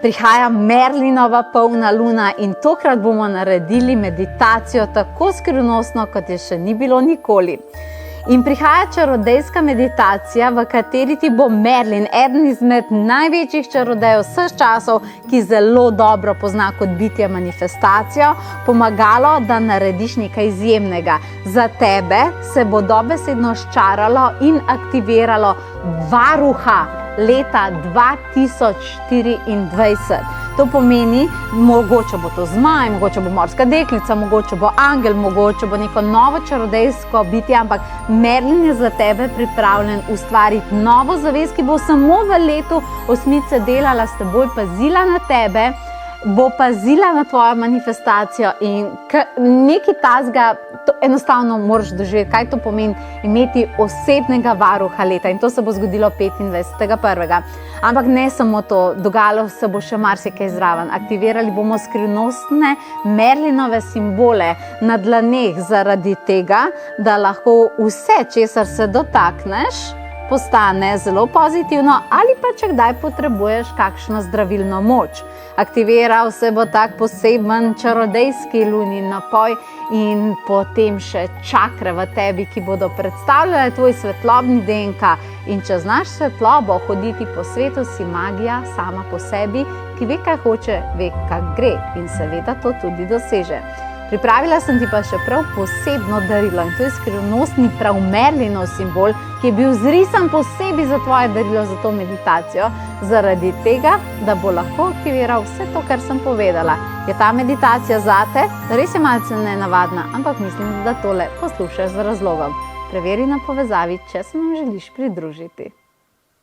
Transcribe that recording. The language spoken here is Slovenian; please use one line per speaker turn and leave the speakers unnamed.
Prihaja Merlinova polna luna in tokrat bomo naredili meditacijo tako skrivnostno, kot je še ni bilo nikoli. In prihaja čarodejska meditacija, v kateri ti bo Merlin, eden izmed največjih čarodejev vseh časov, ki zelo dobro pozna kot bitje manifestacijo, pomagalo, da narediš nekaj izjemnega. Za tebe se bo dobesedno sčaralo in aktiviralo varuha leta 2024. To pomeni, mogoče bo to zmaj, mogoče bo morska deklica, mogoče bo angel, mogoče bo neko novo čarodejsko bitje, ampak Merlin je za tebe pripravljen ustvariti novo zavest, ki bo samo v letu osmice delala s teboj, pazila na tebe, bo pazila na tvojo manifestacijo in nekaj tazga, enostavno moraš doživeti, kaj to pomeni imeti osebnega varuha leta, in to se bo zgodilo 25.1. Ampak ne samo to, dogajalo se bo še marsikaj zraven. Aktivirali bomo skrivnostne Merlinove simbole na dlaneh zaradi tega, da lahko vse, česar se dotakneš, postane zelo pozitivno, ali pa če kdaj potrebuješ kakšno zdravilno moč. Aktiviral se bo tak poseben čarodejski lunin napoj in potem še čakre v tebi, ki bodo predstavljale tvoj svetlobni DNK. In če znaš svetlobo hoditi po svetu, si magija sama po sebi, ki ve, kaj hoče, ve, kaj gre in seveda to tudi doseže. Pripravila sem ti pa še prav posebno darilo in to je skrivnostni prav Merlinov simbol, ki je bil zrisan posebej za tvoje darilo, za to meditacijo, zaradi tega, da bo lahko aktiviral vse to, kar sem povedala. Je ta meditacija zate? Res je malce nenavadna, ampak mislim, da tole poslušaš z razlogom. Preveri na povezavi, če se nam želiš pridružiti.